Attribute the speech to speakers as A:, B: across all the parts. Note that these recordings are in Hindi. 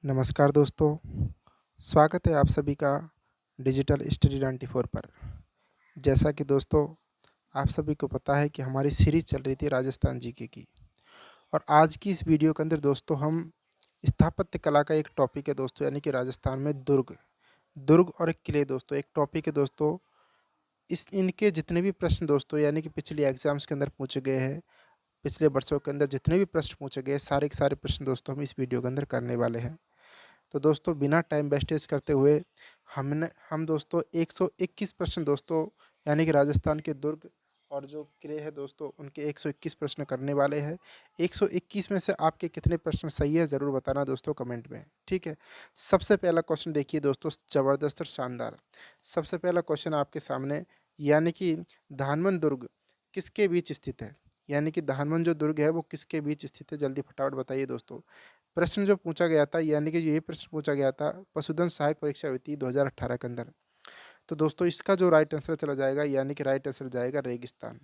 A: नमस्कार दोस्तों, स्वागत है आप सभी का डिजिटल स्टडी 94 पर। जैसा कि दोस्तों आप सभी को पता है कि हमारी सीरीज़ चल रही थी राजस्थान जीके की और आज की इस वीडियो के अंदर दोस्तों हम स्थापत्य कला का एक टॉपिक है दोस्तों, यानी कि राजस्थान में दुर्ग दुर्ग और किले दोस्तों एक टॉपिक है दोस्तों। इस इनके जितने भी प्रश्न दोस्तों यानी कि पिछले एग्जाम्स के अंदर पूछे गए हैं, पिछले वर्षों के अंदर जितने भी प्रश्न पूछे गए सारे के सारे प्रश्न दोस्तों हम इस वीडियो के अंदर करने वाले हैं। तो दोस्तों बिना टाइम वेस्टेज करते हुए हम दोस्तों 121 प्रश्न दोस्तों यानी कि राजस्थान के दुर्ग और जो किले हैं दोस्तों उनके 121 प्रश्न करने वाले हैं। 121 में से आपके कितने प्रश्न सही है ज़रूर बताना दोस्तों कमेंट में, ठीक है। सबसे पहला क्वेश्चन देखिए दोस्तों, ज़बरदस्त और शानदार। सबसे पहला क्वेश्चन आपके सामने, यानी कि धानमन दुर्ग किसके बीच स्थित है। यानी कि धानमन जो दुर्ग है वो किसके बीच स्थित है, जल्दी फटाफट बताइए दोस्तों। प्रश्न जो पूछा गया था यानी कि ये प्रश्न पूछा गया था पशुधन सहायक परीक्षा हुई थी 2018 के अंदर। तो दोस्तों इसका जो राइट आंसर चला जाएगा यानी कि राइट आंसर जाएगा रेगिस्तान।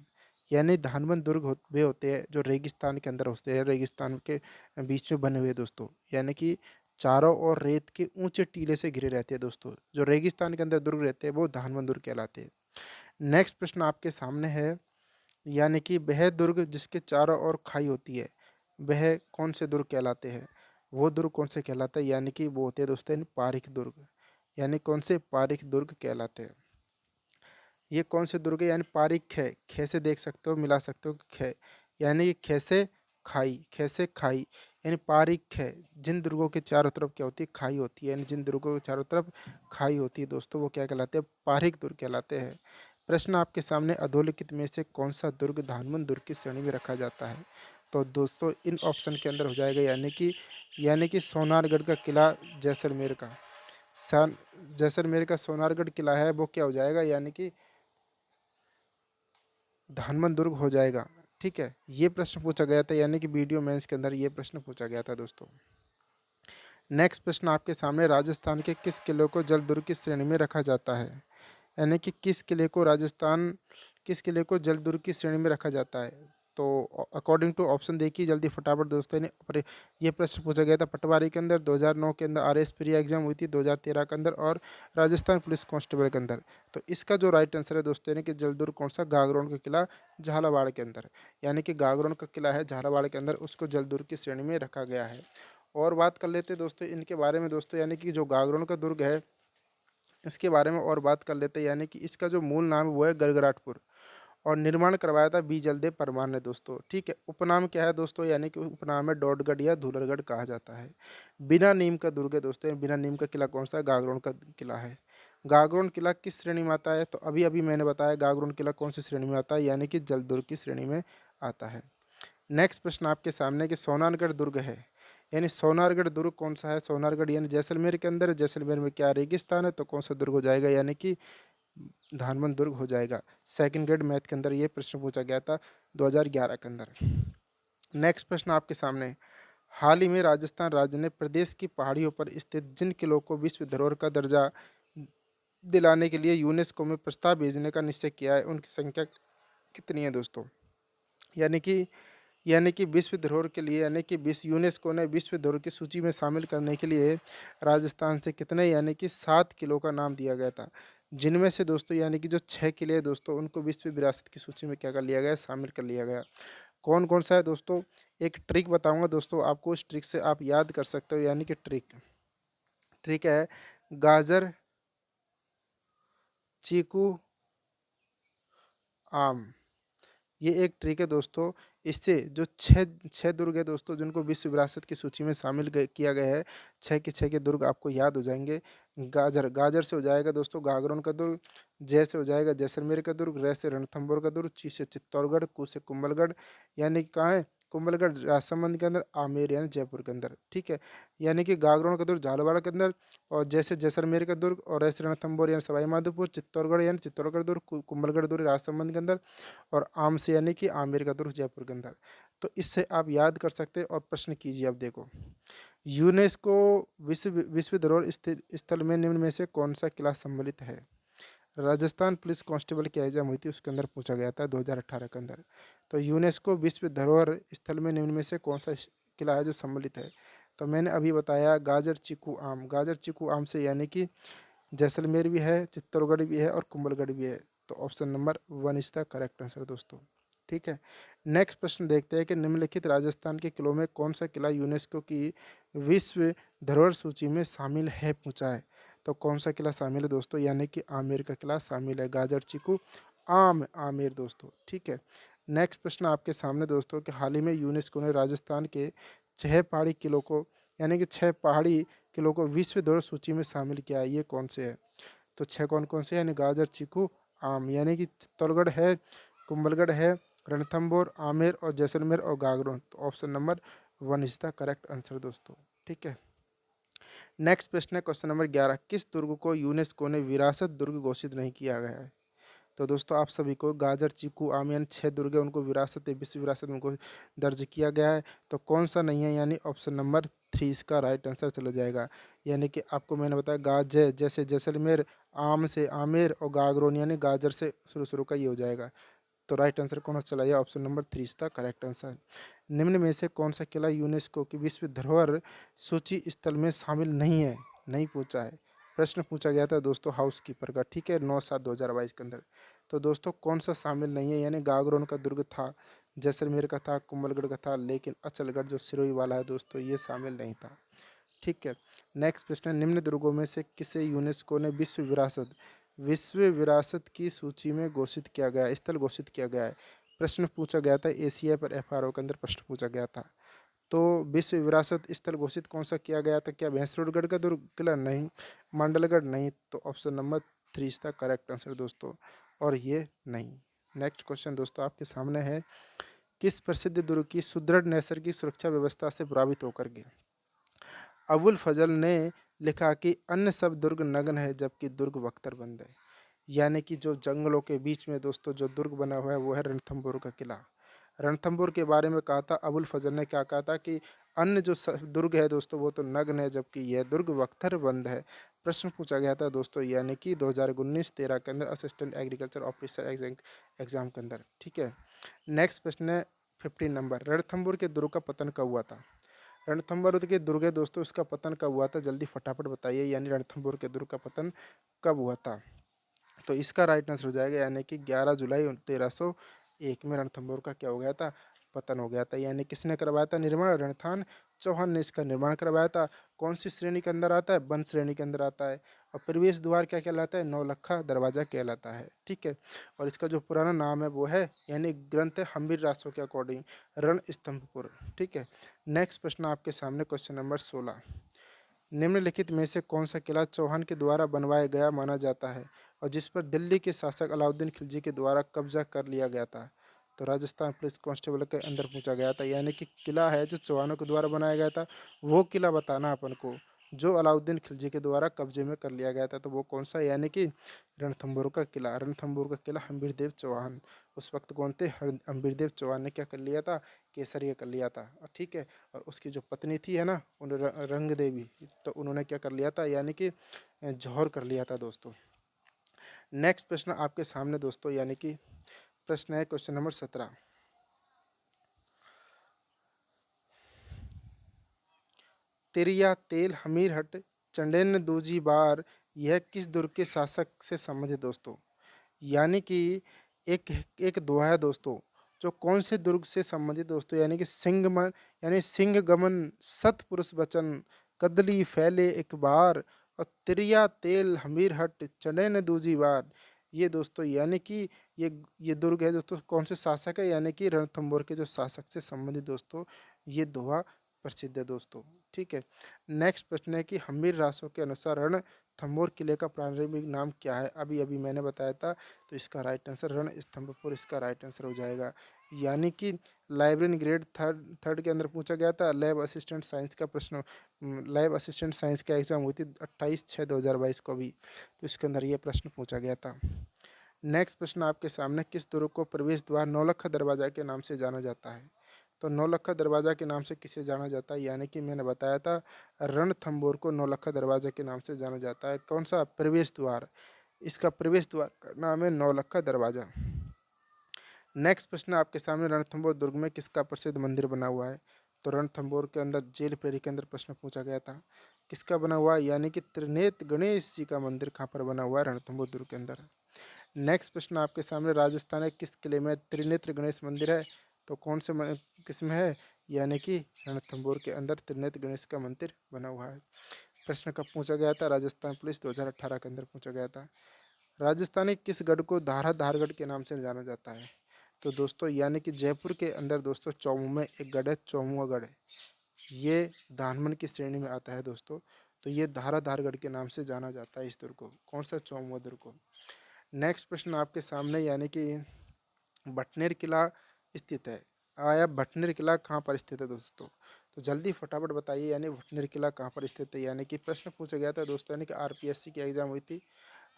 A: यानी धानमन दुर्ग वे होते हैं जो रेगिस्तान के अंदर होते हैं, रेगिस्तान के बीच में बने हुए दोस्तों। यानी कि चारों ओर रेत के ऊंचे टीले से घिरे रहते हैं दोस्तों। जो रेगिस्तान के अंदर दुर्ग रहते हैं वो धानमन दुर्ग कहलाते हैं। नेक्स्ट प्रश्न आपके सामने है, यानी कि वह दुर्ग जिसके चारों ओर खाई होती है वह कौन से दुर्ग कहलाते हैं। वो दुर्ग कौन से कहलाता है, यानी कि वो होते हैं दोस्तों पारीख दुर्ग। यानी कौन से पारीख दुर्ग कहलाते हैं। ये कौन से दुर्ग है, यानी पारीख खे खे से देख सकते हो, मिला सकते हो खे, यानी कि खे से खाई, खे से खाई, यानी पारीख है। जिन दुर्गों के चारों तरफ क्या होती है, खाई होती है, यानी जिन दुर्गों के चारों तरफ खाई होती है दोस्तों वो क्या कहलाते हैं, पारीख दुर्ग कहलाते हैं। प्रश्न आपके सामने, अधोलिखित में से कौन सा दुर्ग धानमन दुर्ग की श्रेणी में रखा जाता है। तो दोस्तों इन ऑप्शन के अंदर हो जाएगा, यानी कि सोनारगढ़ का किला जैसलमेर का जैसलमेर का सोनारगढ़ किला है वो क्या हो जाएगा, यानी कि धानमन दुर्ग हो जाएगा। ठीक है, ये प्रश्न पूछा गया था, यानी कि वीडियो मेंस के अंदर ये प्रश्न पूछा गया था दोस्तों। नेक्स्ट प्रश्न आपके सामने, राजस्थान के किस किले को जल दुर्ग की श्रेणी में रखा जाता है। यानी कि किस किले को जल दुर्ग की श्रेणी में रखा जाता है। तो अकॉर्डिंग टू ऑप्शन देखिए जल्दी फटाफट दोस्तों ने। और ये प्रश्न पूछा गया था पटवारी के अंदर, 2009 के अंदर आरएएस प्री एग्जाम हुई थी 2013 के अंदर, और राजस्थान पुलिस कांस्टेबल के अंदर। तो इसका जो राइट आंसर है दोस्तों, यानी कि जल दुर्ग कौन सा, गागरोन का किला झालावाड़ के अंदर। यानी कि गागरोन का किला है झालावाड़ के अंदर, उसको जल दुर्ग की श्रेणी में रखा गया है। और बात कर लेते हैं दोस्तों इनके बारे में दोस्तों, यानी कि जो गागरोन का दुर्ग है इसके बारे में और बात कर लेते हैं। यानी कि इसका जो मूल नाम है वो है गड़गड़ाटपुर, और निर्माण करवाया था बी जलदेव परमार ने दोस्तों। ठीक है, उपनाम क्या है दोस्तों, यानी कि उपनाम है डोडगढ़ या धूलरगढ़ कहा जाता है। बिना नीम का दुर्ग है दोस्तों, बिना नीम का किला कौन सा है, गागरोन का किला है। गागरोन किला किस श्रेणी में आता है, तो अभी अभी मैंने बताया गागरोन किला कौन सी श्रेणी में आता है, यानी कि जल दुर्ग की श्रेणी में आता है। नेक्स्ट प्रश्न आपके सामने कि सोनारगढ़ दुर्ग है, यानी सोनारगढ़ दुर्ग कौन सा है। सोनारगढ़ यानी जैसलमेर के अंदर, जैसलमेर में क्या रेगिस्तान है, तो कौन सा दुर्ग हो जाएगा, यानी कि धानमन दुर्ग हो जाएगा। सेकंड ग्रेड मैथ के अंदर ये प्रश्न पूछा गया था 2011 के अंदर। नेक्स्ट प्रश्न आपके सामने, हाल ही में राजस्थान राज्य ने प्रदेश की पहाड़ियों पर स्थित जिन किलों को विश्व धरोहर का दर्जा दिलाने के लिए यूनेस्को में प्रस्ताव भेजने का निश्चय किया है, उनकी संख्या कितनी है दोस्तों। यानी कि विश्व धरोहर के लिए, यानी कि विश्व यूनेस्को ने विश्व धरोहर की सूची में शामिल करने के लिए राजस्थान से कितने, यानी कि 7 किलो का नाम दिया गया था। जिनमें से दोस्तों यानी कि जो 6 किले हैं दोस्तों उनको विश्व विरासत की सूची में क्या कर लिया गया, शामिल कर लिया गया। कौन कौन सा है दोस्तों, एक ट्रिक बताऊंगा दोस्तों आपको, उस ट्रिक से आप याद कर सकते हो। यानी कि ट्रिक है गाजर, चीकू, आम। ये एक ट्रिक है दोस्तों। इससे जो छः छः दुर्ग है दोस्तों जिनको विश्व विरासत की सूची में शामिल किया गया है, छः के दुर्ग आपको याद हो जाएंगे। गाजर से हो जाएगा दोस्तों गागरोन का दुर्ग, जय से हो जाएगा जैसलमेर का दुर्ग, रै से रणथंभौर का दुर्ग, ची से चित्तौड़गढ़, कू से कुंभलगढ़, यानी कि कहाँ है, कुंभलगढ़ राजसमंद के अंदर, आमेर यानी जयपुर के अंदर। ठीक है, यानी कि गागरोन का दुर्ग झालावाड़ के अंदर, और जैसे जैसलमेर का दुर्ग, और ऐसे रणथंभौर यानी सवाई माधोपुर, चित्तौड़गढ़ यानी चित्तौड़गढ़ दुर्ग, कुंभलगढ़ दुर्ग राजसमंद के अंदर, और आम से यानी कि आमेर का दुर्ग जयपुर के अंदर। तो इससे आप याद कर सकते हैं। और प्रश्न कीजिए अब देखो, यूनेस्को विश्व धरोहर स्थल में निम्न में से कौन सा किला सम्मिलित है। राजस्थान पुलिस कांस्टेबल की एग्जाम हुई थी उसके अंदर पूछा गया था 2018 के अंदर। तो यूनेस्को विश्व धरोहर स्थल में निम्न में से कौन सा किला है जो सम्मिलित है। तो मैंने अभी बताया गाजर चीकू आम, गाजर चीकू आम से यानी कि जैसलमेर भी है, चित्तौड़गढ़ भी है और कुंभलगढ़ भी है। तो option number 1 is the correct answer दोस्तों। ठीक है, नेक्स्ट प्रश्न देखते हैं कि निम्नलिखित राजस्थान के किलों में कौन सा किला यूनेस्को की विश्व धरोहर सूची में शामिल है, पूछा है। तो कौन सा किला शामिल है दोस्तों, यानी कि आमेर का किला शामिल है। गाजर चीकू आम आमेर दोस्तों। ठीक है, नेक्स्ट प्रश्न आपके सामने दोस्तों कि हाल ही में यूनेस्को ने राजस्थान के 6 पहाड़ी किलों को, यानी कि 6 पहाड़ी किलों को विश्व धरोहर सूची में शामिल किया है, ये कौन से है। तो 6 कौन कौन से हैं, यानी गाजर चीकू आम, यानी कि चित्तौड़गढ़ है, कुंभलगढ़ है, रणथंभौर, आमेर और जैसलमेर और गागरोन। तो option number 1 is the correct answer दोस्तों। ठीक है, नेक्स्ट प्रश्न है क्वेश्चन नंबर 11, किस दुर्ग को यूनेस्को ने विरासत दुर्ग घोषित नहीं किया गया है। तो दोस्तों आप सभी को गाजर चीकू आम यानी 6 दुर्ग है उनको विरासत विश्व विरासत में उनको दर्ज किया गया है। तो कौन सा नहीं है, यानी ऑप्शन नंबर 3 इसका राइट आंसर चला जाएगा। यानी कि आपको मैंने बताया गाजर जैसे जैसलमेर, आम से आमेर और गागरोन यानी गाजर से शुरू शुरू का ये हो जाएगा। तो राइट आंसर कौन सा चला जाएगा, ऑप्शन नंबर 3 इसका करेक्ट आंसर। निम्न में से कौन सा किला यूनेस्को की विश्व धरोहर सूची स्थल में शामिल नहीं है, नहीं पूछा है। प्रश्न पूछा गया था दोस्तों हाउस कीपर का। ठीक है, 9/7/2022 के अंदर। तो दोस्तों कौन सा शामिल नहीं है, यानी गागरोन का दुर्ग था, जैसलमेर का था, कुंभलगढ़ का था, लेकिन अचलगढ़ जो सिरोही वाला है दोस्तों ये शामिल नहीं था। ठीक है, नेक्स्ट प्रश्न है, निम्न दुर्गों में से किसे यूनेस्को ने विश्व विरासत की सूची में घोषित किया गया, स्थल घोषित किया गया है। प्रश्न पूछा गया था एशिया पर एफआरओ के अंदर प्रश्न पूछा गया था। तो विश्व विरासत स्थल घोषित कौन सा किया गया था, क्या भैंसरोडगढ़ का दुर्ग किला, नहीं। मंडलगढ़, नहीं। तो ऑप्शन नंबर 3 इसका करेक्ट आंसर दोस्तों, और ये नहीं। नेक्स्ट क्वेश्चन दोस्तों आपके सामने है, किस प्रसिद्ध दुर्ग की सुदृढ़ नैसर्गिक सुरक्षा व्यवस्था से प्रभावित होकर के अबुल फजल ने लिखा कि अन्य सब दुर्ग नग्न है जबकि दुर्ग बख्तरबंद है। यानी कि जो जंगलों के बीच में दोस्तों जो दुर्ग बना हुआ है वो है रणथंभौर का किला। रणथंभौर के बारे में कहा था अबुल फजल ने, क्या कहा था कि अन्य जो दुर्ग है दोस्तों वो तो नग्न है जबकि यह दुर्ग बख्तरबंद है। प्रश्न पूछा गया था दोस्तों, यानी कि 2019-13 के अंदर असिस्टेंट एग्रीकल्चर ऑफिसर एग्जाम के अंदर। ठीक है, नेक्स्ट प्रश्न है 15 नंबर, रणथंभौर के दुर्ग का पतन कब हुआ था। रणथंभौर के दुर्ग है दोस्तों, इसका पतन कब हुआ था, जल्दी फटाफट बताइए, यानी रणथंभौर के दुर्ग का पतन कब हुआ था। तो इसका राइट आंसर हो जाएगा, यानी कि 11 जुलाई 1301 में रणथंभौर का क्या हो गया था, पतन हो गया था। यानी किसने करवाया था निर्माण, रणथान चौहान ने इसका निर्माण करवाया था। कौन सी श्रेणी के अंदर आता है, वन श्रेणी के अंदर आता है। और प्रवेश द्वार क्या कहलाता है, नौलखा दरवाजा कहलाता है। ठीक है, और इसका जो पुराना नाम है वो है, यानी ग्रंथ है हम्बीर रासो के अकॉर्डिंग रण स्तंभपुर। ठीक है, नेक्स्ट प्रश्न आपके सामने क्वेश्चन नंबर 16, निम्नलिखित में से कौन सा किला चौहान के द्वारा बनवाया गया माना जाता है और जिस पर दिल्ली के शासक अलाउद्दीन खिलजी के द्वारा कब्जा कर लिया गया था। तो राजस्थान पुलिस कांस्टेबल के अंदर पूछा गया था, यानी कि किला है जो चौहानों के द्वारा बनाया गया था, वो किला बताना अपन को जो अलाउद्दीन खिलजी के द्वारा कब्जे में कर लिया गया था। तो वो कौन सा, यानी कि रणथंभौर का किला। रणथंभौर का किला हम्बीर देव चौहान, उस वक्त कौन थे, हम्बीर देव चौहान ने क्या कर लिया था, केसरिया कर लिया था। ठीक है, और उसकी जो पत्नी थी है ना उन रंग देवी, तो उन्होंने क्या कर लिया था, यानी कि जौहर कर लिया था दोस्तों। नेक्स्ट प्रश्न आपके सामने दोस्तों, यानी कि प्रश्न है क्वेश्चन नंबर 17, तिरिया तेल हमीरहट चंडेन दूजी बार, यह किस दुर्ग के शासक से संबंधित दोस्तों। यानी कि एक एक दोहा है दोस्तों, जो कौन से दुर्ग से संबंधित दोस्तों, यानी कि सिंहमन, यानी सिंह गमन सतपुरुष वचन कदली फैले एक बार और तिरिया तेल हमीरहट चढ़े न दूजी बार। ये दोस्तों यानी कि ये दुर्ग है दोस्तों, कौन से शासक है, यानी कि रणथंभौर के जो शासक से संबंधित दोस्तों ये दोहा प्रसिद्ध है दोस्तों। ठीक है, नेक्स्ट प्रश्न है कि हम्बीर रासो के अनुसार रणथंभौर किले का प्रारंभिक नाम क्या है। अभी अभी मैंने बताया था, तो इसका राइट आंसर रण स्तंभपुर इसका राइट आंसर हो जाएगा। यानी कि लाइब्रेरी ग्रेड थर्ड के अंदर पूछा गया था, लैब असिस्टेंट साइंस का प्रश्न, लैब असिस्टेंट साइंस का एग्जाम हुई थी 28/6/2022 को भी, तो इसके अंदर ये प्रश्न पूछा गया था। नेक्स्ट प्रश्न आपके सामने, किस दुर्ग को प्रवेश द्वार नौलखा दरवाजा के नाम से जाना जाता है। तो नौलखा दरवाजा के नाम से किसे जाना जाता है, यानी कि मैंने बताया था रणथंभौर को नौलखा दरवाजा के नाम से जाना जाता है। कौन सा, प्रवेश द्वार, इसका प्रवेश द्वार का नाम है नौलखा दरवाजा। नेक्स्ट प्रश्न आपके सामने, रणथंभौर दुर्ग में किसका प्रसिद्ध मंदिर बना हुआ है। तो रणथंभौर के अंदर जेल प्रेरी के अंदर प्रश्न पूछा गया था। किसका बना हुआ, यानी कि त्रिनेत्र गणेश जी का मंदिर कहाँ पर बना हुआ है, रणथंभौर दुर्ग के अंदर। नेक्स्ट प्रश्न आपके सामने, राजस्थान के किस किले में त्रिनेत्र गणेश मंदिर है, तो कौन से किस में है, यानी कि रणथंभौर के अंदर त्रिनेत्र गणेश का मंदिर बना हुआ है। प्रश्न कब पूछा गया था, राजस्थान पुलिस 2018 के अंदर पूछा गया था। राजस्थान के किस गढ़ को धारगढ़ के नाम से जाना जाता है, तो दोस्तों यानी कि जयपुर के अंदर दोस्तों चौमू में एक गढ़ है, चौमुआ गढ़ है। ये धानमन की श्रेणी में आता है दोस्तों। तो ये धारगढ़ के नाम से जाना जाता है इस दुर्ग को, कौन सा, चौमुआ दुर्ग को। नेक्स्ट प्रश्न आपके सामने, यानी कि भटनेर किला स्थित है। आया भटनेर किला कहाँ पर स्थित है दोस्तों, तो जल्दी फटाफट बताइए, यानी भटनेर किला कहाँ पर स्थित है। यानी कि प्रश्न पूछा गया था दोस्तों, यानी कि आरपीएससी की एग्जाम हुई थी,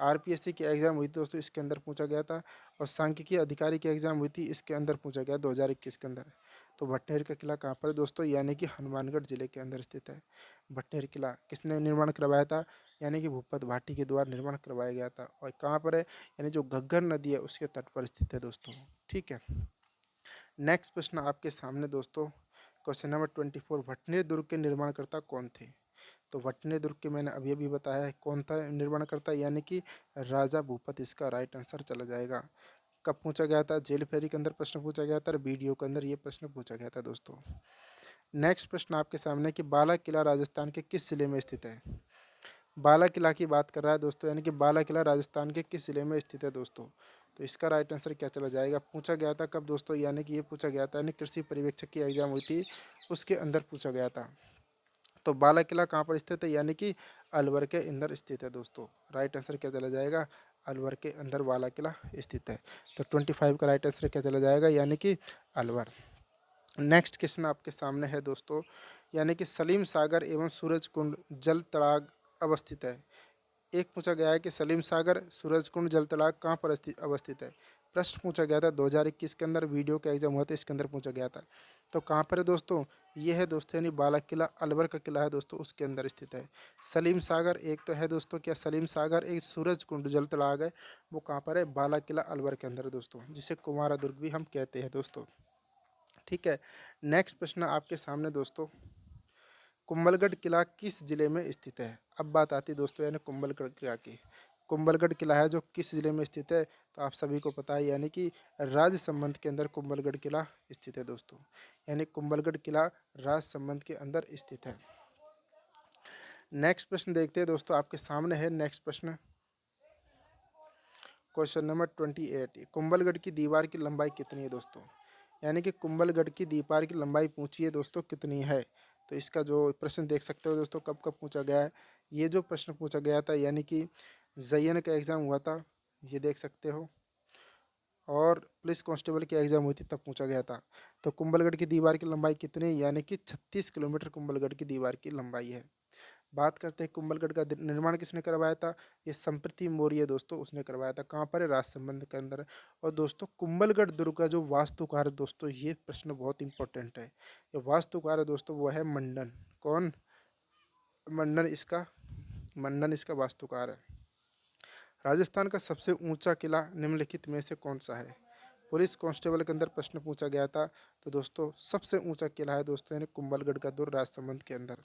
A: आरपीएससी की एग्जाम हुई थी दोस्तों, इसके अंदर पूछा गया था। और सांख्यिकी अधिकारी की एग्जाम हुई थी, इसके अंदर पूछा गया 2021 के अंदर। तो भटनेर का किला कहाँ पर है दोस्तों, यानी कि हनुमानगढ़ जिले के अंदर स्थित है। भटनेर किला किसने निर्माण करवाया था, यानी कि भूपत भाटी के द्वारा निर्माण करवाया गया था। और कहाँ पर है, यानी जो घग्गर नदी है उसके तट पर स्थित है दोस्तों। ठीक है। नेक्स्ट प्रश्न आपके सामने दोस्तों, क्वेश्चन नंबर 24, भटनेर दुर्ग के निर्माणकर्ता कौन थे। तो भटनेर दुर्ग के मैंने अभी अभी बताया है कौन था निर्माणकर्ता, यानी कि राजा भूपत, इसका राइट आंसर चला जाएगा। कब पूछा गया था, जेल फेरी के अंदर प्रश्न पूछा गया था, और वीडियो के अंदर ये प्रश्न पूछा गया था दोस्तों। नेक्स्ट प्रश्न आपके सामने कि बाला किला राजस्थान के किस जिले में स्थित है। बाला किला की बात कर रहा है दोस्तों, यानी कि बाला किला राजस्थान के किस जिले में स्थित है दोस्तों। तो इसका राइट आंसर क्या चला जाएगा, पूछा गया था कब दोस्तों, यानी कि ये पूछा गया था, यानी कृषि पर्यवेक्षक की एग्जाम हुई थी उसके अंदर पूछा गया था। तो बाला किला कहाँ पर स्थित है, यानी कि अलवर के अंदर स्थित है दोस्तों। राइट आंसर क्या चला जाएगा, अलवर के अंदर बाला किला स्थित है। तो 25 का राइट आंसर क्या चला जाएगा, यानी कि अलवर। नेक्स्ट क्वेश्चन आपके सामने है दोस्तों, यानी कि सलीम सागर एवं सूरज कुंड जल तड़ाग अवस्थित है। एक पूछा गया है कि सलीम सागर सूरज कुंड जल तड़ाग कहाँ पर अवस्थित है। प्रश्न पूछा गया था 2021 के अंदर, वीडियो का एग्जाम हुआ था, इसके अंदर पूछा गया था। तो कहाँ पर है दोस्तों, ये है दोस्तों, यानी बाला किला अलवर का किला है दोस्तों, उसके अंदर स्थित है। सलीम सागर एक तो है दोस्तों, क्या सलीम सागर, एक सूरज कुंड जल तड़ाग है, वो कहाँ पर है, बाला किला अलवर के अंदर है दोस्तों, जिसे कुमारा दुर्ग भी हम कहते हैं दोस्तों। ठीक है। नेक्स्ट प्रश्न आपके सामने दोस्तों, कुंभलगढ़ किला किस जिले में स्थित है। अब बात आती है दोस्तों, यानी कुंभलगढ़ किला की। कुंभलगढ़ किला है जो किस जिले में स्थित है, तो आप सभी को पता है, यानी कि राजसमंद के अंदर कुंभलगढ़ किला स्थित है दोस्तों। यानी कुंभलगढ़ किला राजसमंद के अंदर स्थित है। नेक्स्ट प्रश्न देखते हैं दोस्तों, आपके सामने है नेक्स्ट प्रश्न, क्वेश्चन नंबर 28, कुंभलगढ़ की दीवार की लंबाई कितनी है दोस्तों। यानी कि कुंभलगढ़ की दीवार की लंबाई पूछिए दोस्तों कितनी है। तो इसका जो प्रश्न देख सकते हो दोस्तों, कब कब पूछा गया है, ये जो प्रश्न पूछा गया था, यानी कि जयन का एग्ज़ाम हुआ था, ये देख सकते हो, और पुलिस कांस्टेबल की एग्ज़ाम हुई थी तब पूछा गया था। तो कुंभलगढ़ की दीवार की लंबाई कितनी है, यानी कि 36 किलोमीटर कुंभलगढ़ की दीवार की लंबाई है। बात करते हैं कुंभलगढ़ का निर्माण किसने करवाया था, ये संप्रति मौर्य दोस्तों, उसने करवाया था। कहाँ पर है, राजसमंद के अंदर। और दोस्तों कुंभलगढ़ दुर्ग का जो वास्तुकार है दोस्तों, ये प्रश्न बहुत इंपॉर्टेंट है। ये वास्तुकार है दोस्तों, वो है मंडन। कौन, मंडन इसका, मंडन इसका वास्तुकार है। राजस्थान का सबसे ऊंचा किला निम्नलिखित में से कौन सा है। पुलिस कांस्टेबल के अंदर प्रश्न पूछा गया था। तो दोस्तों सबसे ऊंचा किला है दोस्तों, यानी कुंभलगढ़ का दुर्ग राजसमंद के अंदर।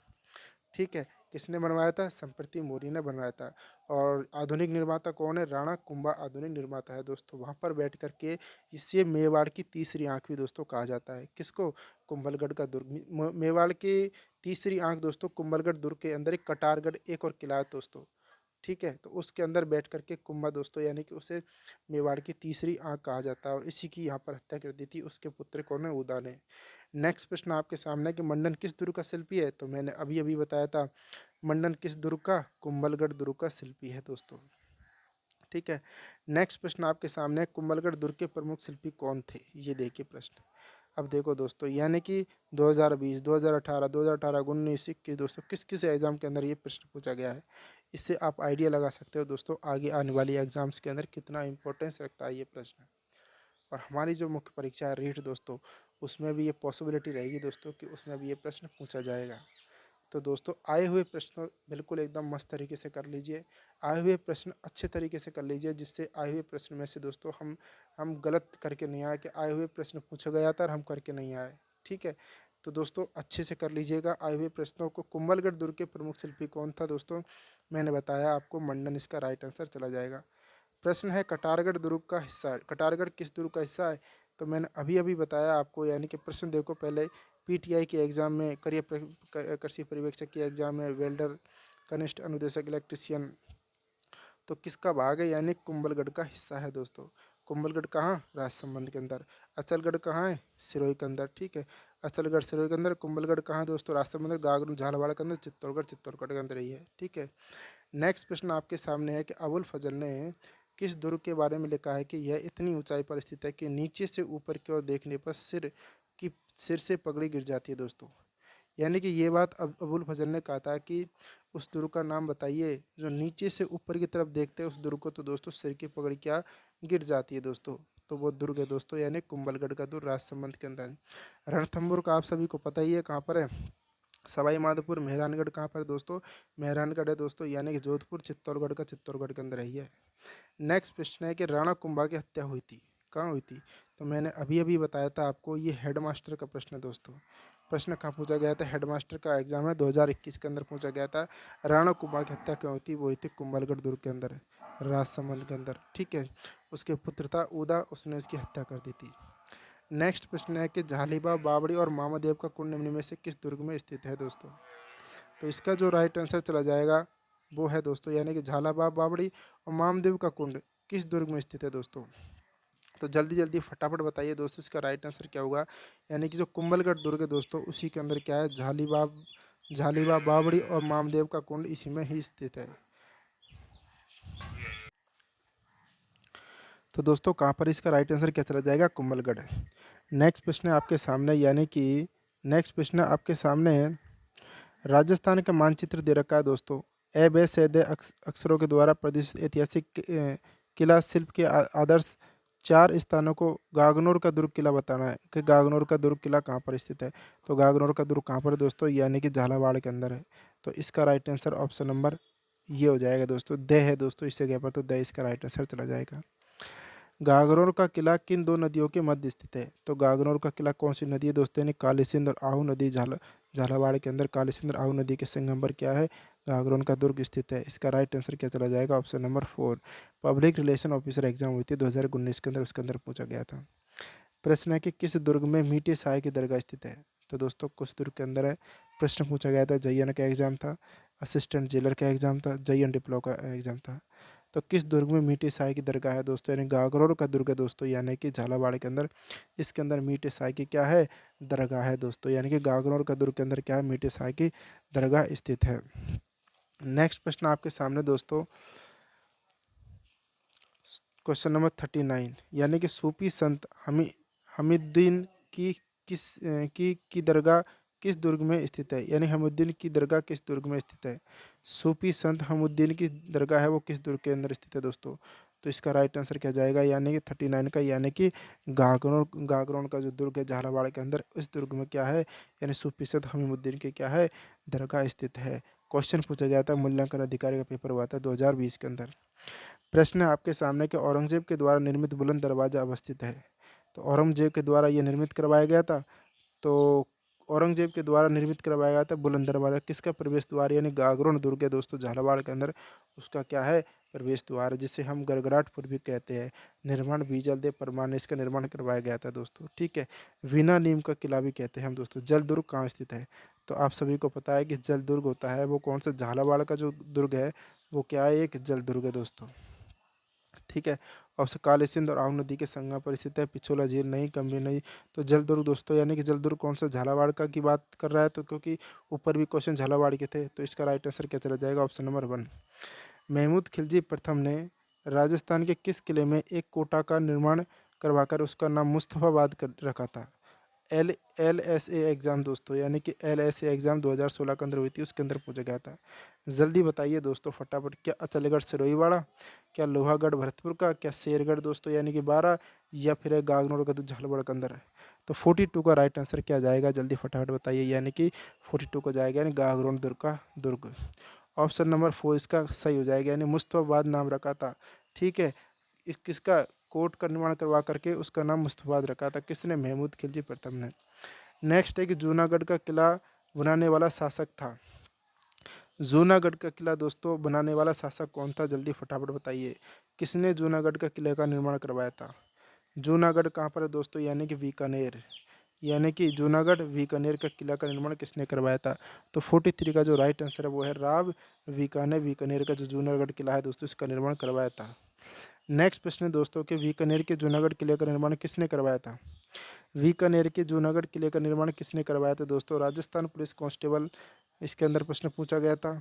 A: ठीक है। किसने बनवाया था, संप्रति मौर्य ने बनवाया था। और आधुनिक निर्माता कौन है, राणा कुंभा आधुनिक निर्माता है दोस्तों। वहाँ पर बैठ कर के इसे मेवाड़ की तीसरी आंख भी दोस्तों कहा जाता है। किसको, कुंभलगढ़ का दुर्ग। मेवाड़ की तीसरी आंख दोस्तों, कुंभलगढ़ दुर्ग के अंदर एक कटारगढ़ एक और किला है दोस्तों। ठीक है। तो उसके अंदर बैठ करके कुंभा दोस्तों, यानी कि उसे मेवाड़ की तीसरी आंख कहा जाता है, और इसी की यहाँ पर हत्या कर दी थी। उसके पुत्र कौन है, उदा ने। नेक्स्ट प्रश्न आपके सामने कि मंडन किस दुर्ग का शिल्पी है, तो मैंने अभी अभी बताया था, मंडन किस दुर्ग का, कुंभलगढ़ दुर्ग का शिल्पी है दोस्तों। ठीक है। नेक्स्ट प्रश्न आपके सामने है, कुंभलगढ़ दुर्ग के प्रमुख शिल्पी कौन थे, ये देखिए प्रश्न। अब देखो दोस्तों, यानी कि 2020, 2018, 2018, 19, 21 दोस्तों किस किस एग्जाम के अंदर ये प्रश्न पूछा गया है। इससे आप आइडिया लगा सकते हो दोस्तों, आगे आने वाली एग्जाम्स के अंदर कितना इंपॉर्टेंस रखता है ये प्रश्न। और हमारी जो मुख्य परीक्षा है रीट दोस्तों, उसमें भी ये पॉसिबिलिटी रहेगी दोस्तों कि उसमें भी ये प्रश्न पूछा जाएगा। तो दोस्तों आए हुए प्रश्न बिल्कुल एकदम मस्त तरीके से कर लीजिए। आए हुए प्रश्न अच्छे तरीके से कर लीजिए, जिससे आए हुए प्रश्न में से दोस्तों हम गलत करके नहीं आए कि आए हुए प्रश्न पूछा गया था और हम करके नहीं आए। ठीक है। तो दोस्तों अच्छे से कर लीजिएगा आए हुए प्रश्नों को। कुंभलगढ़ दुर्ग के प्रमुख शिल्पी कौन था दोस्तों? मैंने बताया आपको मंडन इसका राइट आंसर चला जाएगा। प्रश्न है कटारगढ़ दुर्ग का हिस्सा है। कटारगढ़ किस दुर्ग का हिस्सा है? तो मैंने अभी अभी बताया आपको, यानी कि प्रश्न देखो पहले, पीटीआई के एग्जाम में, कृषि पर्यवेक्षक के एग्जाम में, वेल्डर, कनिष्ठ अनुदेशक, इलेक्ट्रिशियन, तो किसका भाग है? यानी कुंभलगढ़ का हिस्सा है दोस्तों। कुंभलगढ़ कहाँ? राजसमंद के अंदर। अचलगढ़ कहाँ है? सिरोही के अंदर। ठीक है, अचलगढ़ सिरोही के अंदर। कुंभलगढ़ कहाँ है दोस्तों? राजसमंद, गागरू, झालावाड़ के अंदर, चित्तौड़गढ़ के अंदर ही है। ठीक है। नेक्स्ट प्रश्न आपके सामने है कि अबुल फजल ने किस दुर्ग के बारे में लिखा है कि यह इतनी ऊंचाई पर स्थित है कि नीचे से ऊपर की ओर देखने पर सिर से पगड़ी गिर जाती है दोस्तों। यानी कि ये बात अब अबुल फजल ने कहा था कि उस दुर्ग का नाम बताइए जो नीचे से ऊपर की तरफ देखते हैं उस दुर्ग को, तो दोस्तों सिर की पगड़ी क्या गिर जाती है दोस्तों। तो वो दुर्ग है दोस्तों, यानी कुंभलगढ़ का दुर्ग राजसमंद के अंदर। रणथंभौर का आप सभी को पता ही है कहाँ पर है। सवाई माधोपुर। मेहरानगढ़ कहाँ पर है दोस्तों? मेहरानगढ़ है दोस्तों, यानी कि जोधपुर, चित्तौड़गढ़ के अंदर ही है। नेक्स्ट प्रश्न है कि राणा कुंभा की हत्या हुई थी, कहाँ हुई थी? तो मैंने अभी अभी बताया था आपको, ये हेडमास्टर का प्रश्न है दोस्तों। प्रश्न कहाँ पूछा गया था? हेडमास्टर का एग्जाम है 2021 के अंदर पूछा गया था। राणा कुंभा की हत्या क्यों हुई थी? वो हुई थी कुंभलगढ़ दुर्ग के अंदर, राजसमंद के अंदर। ठीक है, उसके पुत्र था उदा, उसने उसकी हत्या कर दी थी। नेक्स्ट प्रश्न है कि झालीबा, बावड़ी और मामादेव का कुंड निम्न में से किस दुर्ग में स्थित है दोस्तों? तो इसका जो राइट आंसर चला जाएगा वो है दोस्तों, यानी कि झालाबा, बावड़ी और मामदेव का कुंड किस दुर्ग में स्थित है दोस्तों? तो जल्दी जल्दी फटाफट बताइए दोस्तों इसका राइट आंसर क्या होगा। यानी कि जो कुंभलगढ़ दुर्ग है दोस्तों, उसी के अंदर क्या है? झालीबा, बावड़ी और मामदेव का कुंड इसी में ही स्थित है। तो दोस्तों कहाँ पर इसका राइट आंसर क्या चला जाएगा? कुंभलगढ़। नेक्स्ट प्रश्न है आपके सामने, यानी कि नेक्स्ट प्रश्न आपके सामने है, राजस्थान का मानचित्र दे रखा है दोस्तों। ए बे सैदे अक्षरों के द्वारा प्रदर्शित ऐतिहासिक किला शिल्प के आदर्श 4 स्थानों को गागनौर का दुर्ग किला बताना है कि गागनौर का दुर्ग किला कहाँ पर स्थित है। तो गागनौर का दुर्ग कहाँ पर है दोस्तों? यानी कि झालावाड़ के अंदर है। तो इसका राइट आंसर ऑप्शन नंबर ये हो जाएगा दोस्तों, द है दोस्तों इस जगह पर, तो द इसका राइट आंसर चला जाएगा। गागनौर का किला किन दो नदियों के मध्य स्थित है? तो गागनौर का किला कौन सी नदी है दोस्तों? यानी काली सिंध और आहू नदी, झालावाड़ के अंदर काली सिंध और आहू नदी के संगम पर क्या है? गागनौर का दुर्ग स्थित है। इसका राइट आंसर क्या चला जाएगा? Option number 4। Public relation officer exam हुई थी 2019 के अंदर, उसके अंदर पूछा गया था। प्रश्न है कि किस दुर्ग में मीठे साय की दरगाह स्थित है? तो दोस्तों कुछ दुर्ग के अंदर है। प्रश्न पूछा गया था, जयन का एग्जाम था, असिस्टेंट जेलर का एग्जाम था, जयन डिप्लो का एग्जाम था। तो किस दुर्ग में मीठे साय की दरगाह है दोस्तों? यानी गागरोर का दुर्ग है दोस्तों, यानी कि झालावाड़ के अंदर। इसके अंदर मीठे साय की क्या है? दरगाह है दोस्तों, यानी कि गागरोर का दुर्ग के अंदर क्या है? मीठे साय की दरगाह स्थित है। नेक्स्ट प्रश्न आपके सामने दोस्तों, क्वेश्चन नंबर 39, यानी कि सूफी संत हमीउद्दीन की की दरगाह किस दुर्ग में स्थित है? यानी हमीउद्दीन की दरगाह किस दुर्ग में स्थित है? सूफी संत हमीउद्दीन की दरगाह है वो किस दुर्ग के अंदर स्थित है दोस्तों? तो इसका राइट आंसर क्या जाएगा? यानी कि 39 का, यानी कि गागरोन का जो दुर्ग है झालावाड़ के अंदर, इस दुर्ग में क्या है? यानी सूफी संत हमीउद्दीन की क्या है? दरगाह स्थित है। क्वेश्चन पूछा गया था, मूल्यांकन अधिकारी का पेपर हुआ था 2020 के अंदर। प्रश्न है आपके सामने कि औरंगजेब के द्वारा निर्मित बुलंद दरवाजा अवस्थित है। तो औरंगजेब के द्वारा ये निर्मित करवाया गया था। तो औरंगजेब के द्वारा निर्मित करवाया गया था बुलंद दरवाजा, किसका प्रवेश द्वार? यानी गागरोन दुर्ग है दोस्तों झालावाड़ के अंदर, उसका क्या है? प्रवेश द्वार, जिसे हम गड़गड़ाटपुर भी कहते हैं। निर्माण बीजलदेव परमार ने इसका निर्माण करवाया गया था दोस्तों। ठीक है, वीना नीम का किला भी कहते हैं हम दोस्तों। जल दुर्ग कहाँ स्थित है? तो आप सभी को पता है कि जल दुर्ग होता है वो कौन सा? झालावाड़ का जो दुर्ग है वो क्या है? एक जल दुर्ग है दोस्तों। ठीक है, और काली सिंध और आहू नदी के संगम पर स्थित है। पिछोला झील नहीं, कम्बी नहीं। तो जलदुर्ग दोस्तों, यानी कि जलदुर्ग कौन सा? झालावाड़ का की बात कर रहा है, तो क्योंकि ऊपर भी क्वेश्चन झालावाड़ के थे, तो इसका राइट आंसर क्या चला जाएगा? Option number 1। महमूद खिलजी प्रथम ने राजस्थान के किस किले में एक कोटा का निर्माण करवाकर उसका नाम मुस्तफ़ाबाद कर रखा था? LSA एग्ज़ाम दोस्तों, यानी कि LSA एग्ज़ाम 2016 के अंदर हुई थी, उसके अंदर पूछा गया था। जल्दी बताइए दोस्तों फटाफट, क्या अचलगढ़ सिरोहीवाड़ा, क्या लोहागढ़ भरतपुर का, क्या शेरगढ़ दोस्तों यानी कि 12, या फिर है गागनौर का झालावाड़ के अंदर है? तो 42 का राइट आंसर क्या जाएगा? जल्दी फटाफट बताइए, यानी कि 42 को जाएगा, यानी गागरोन दुर्ग का दुर्ग। ऑप्शन नंबर 4 इसका सही हो जाएगा, यानी मुस्तफ़ाबाद नाम रखा था। ठीक है, इस किसका? कोर्ट का निर्माण करवा करके उसका नाम मुस्तफ़ाबाद रखा था। किसने? महमूद खिलजी प्रथम ने। नेक्स्ट है कि जूनागढ़ का किला बनाने वाला शासक था। जूनागढ़ का किला दोस्तों बनाने वाला शासक कौन था, जल्दी फटाफट बताइए। किसने जूनागढ़ का किले का निर्माण करवाया था? जूनागढ़ कहाँ पर है दोस्तों, यानी कि बीकानेर, यानी कि जूनागढ़ बीकानेर का किला का निर्माण किसने करवाया था? तो 43 का जो राइट आंसर है वो है राव बीकानेर। बीकानेर का जो जूनागढ़ किला है दोस्तों इसका निर्माण करवाया था। नेक्स्ट प्रश्न है दोस्तों कि बीकानेर के जूनागढ़ किले का निर्माण किसने करवाया था? बीकानेर के जूनागढ़ किले का निर्माण किसने करवाया था दोस्तों? राजस्थान पुलिस कांस्टेबल इसके अंदर प्रश्न पूछा गया था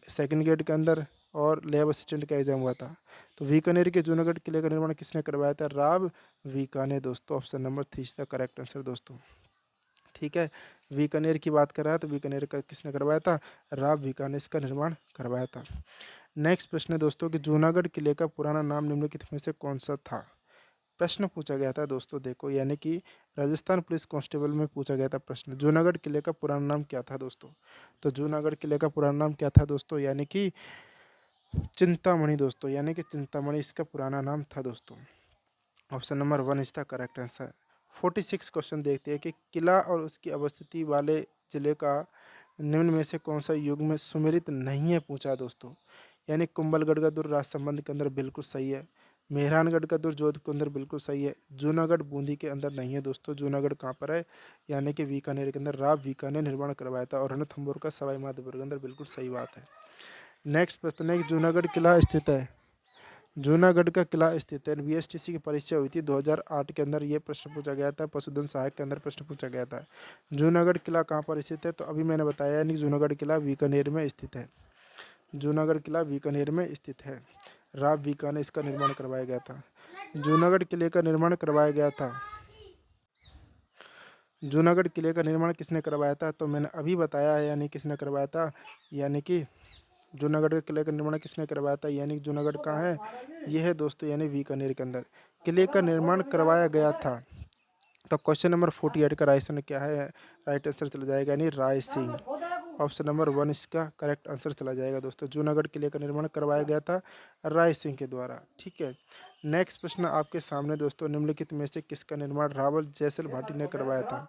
A: सेकंड ग्रेड के अंदर, और लैब असिस्टेंट का एग्जाम हुआ था। तो बीकानेर के जूनागढ़ किले का निर्माण किसने करवाया था? राव बीकानेर दोस्तों। Option number 3 is the correct answer दोस्तों। ठीक है, बीकानेर की बात कर रहा है तो बीकानेर का किसने करवाया था? राव बीकानेर इसका निर्माण करवाया था। नेक्स्ट प्रश्न है दोस्तों कि जूनागढ़ किले का पुराना नाम निम्नलिखित में से कौन सा था? प्रश्न पूछा गया था दोस्तों, देखो, यानी कि राजस्थान पुलिस कांस्टेबल में पूछा गया था प्रश्न, जूनागढ़ किले का पुराना नाम क्या था दोस्तों? तो जूनागढ़ किले का पुराना नाम क्या था दोस्तों, यानी कि चिंतामणि दोस्तों, यानी कि चिंतामणि इसका पुराना नाम था दोस्तों। Option number 1 is the correct answer. 46 question देखते हैं कि किला और उसकी अवस्थिति वाले जिले का निम्न में से कौन सा युग में सुमेलित नहीं है, पूछा दोस्तों। यानी कुंभलगढ़ का दुर्ग राजसमंद के अंदर बिल्कुल सही है, मेहरानगढ़ का दुर्ग जोधपुर के अंदर बिल्कुल सही है, जूनागढ़ बूंदी के अंदर नहीं है दोस्तों। जूनागढ़ कहाँ पर है, यानी कि बीकानेर के अंदर राव बीकानेर निर्माण करवाया था, और रणथंभौर का सवाई माधोपुर के अंदर बिल्कुल सही बात है। नेक्स्ट प्रश्न है कि जूनागढ़ किला स्थित है, जूनागढ़ का किला स्थित है। बीएसटीसी की परीक्षा हुई थी 2008 के अंदर, ये प्रश्न पूछा गया था, पशुधन सहायक के अंदर प्रश्न पूछा गया था। जूनागढ़ किला कहाँ पर स्थित है, तो अभी मैंने बताया, यानी जूनागढ़ किला बीकानेर में स्थित है। जूनागढ़ किला बीकानेर में स्थित है, राव बीकानेर इसका निर्माण करवाया गया था। जूनागढ़ किले का निर्माण करवाया गया था, जूनागढ़ किले का निर्माण किसने करवाया था, तो मैंने अभी बताया है, यानी किसने करवाया था, यानी कि जूनागढ़ के किले का निर्माण किसने करवाया था, यानी कि जूनागढ़ कहाँ है, ये है दोस्तों, यानी बीकानेर के अंदर किले का निर्माण करवाया गया था। तो क्वेश्चन नंबर 48 का राइट आंसर क्या है, राइट आंसर चला जाएगा यानी राय सिंह। ऑप्शन नंबर 1 इसका करेक्ट आंसर चला जाएगा दोस्तों। जूनागढ़ किले का निर्माण करवाया गया था राय सिंह के द्वारा। ठीक है, नेक्स्ट प्रश्न आपके सामने दोस्तों, निम्नलिखित में से किसका निर्माण रावल जैसल भाटी ने करवाया था?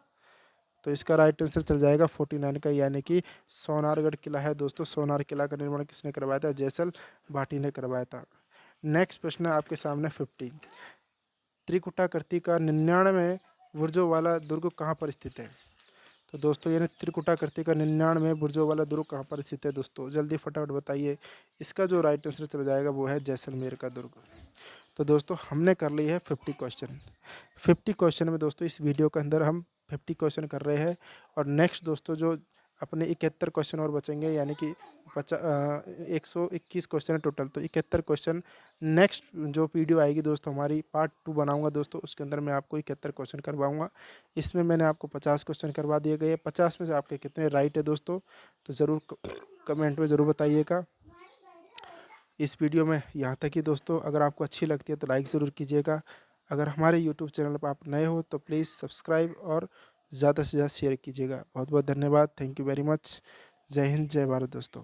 A: तो इसका राइट आंसर चल जाएगा 49 का, यानी कि सोनारगढ़ किला है दोस्तों। सोनार किला का निर्माण किसने करवाया था? जैसल भाटी ने करवाया था। नेक्स्ट प्रश्न है आपके सामने 50, त्रिकुटाकृति का 99 बुर्जों वाला दुर्ग कहाँ पर स्थित है? तो दोस्तों यानी त्रिकुटाकृति का 99 बुर्जों वाला दुर्ग कहाँ पर स्थित है दोस्तों, जल्दी फटाफट बताइए। इसका जो राइट आंसर चला जाएगा वो है जैसलमेर का दुर्ग। तो दोस्तों हमने कर ली है 50 क्वेश्चन। 50 क्वेश्चन में दोस्तों इस वीडियो के अंदर हम 50 क्वेश्चन कर रहे हैं, और नेक्स्ट दोस्तों जो अपने 71 क्वेश्चन और बचेंगे, यानी कि 121 क्वेश्चन है टोटल। तो 71 क्वेश्चन नेक्स्ट जो वीडियो आएगी दोस्तों हमारी पार्ट 2 बनाऊंगा दोस्तों, उसके अंदर मैं आपको 71 क्वेश्चन करवाऊंगा। इसमें मैंने आपको 50 क्वेश्चन करवा दिए गए, 50 में से आपके कितने राइट है दोस्तों, तो ज़रूर कमेंट में ज़रूर बताइएगा। इस वीडियो में यहाँ तक ही दोस्तों, अगर आपको अच्छी लगती है तो लाइक ज़रूर कीजिएगा। अगर हमारे यूट्यूब चैनल पर आप नए हो तो प्लीज़ सब्सक्राइब और ज़्यादा से ज़्यादा शेयर कीजिएगा। बहुत बहुत धन्यवाद, थैंक यू वेरी मच। जय हिंद, जय भारत दोस्तों।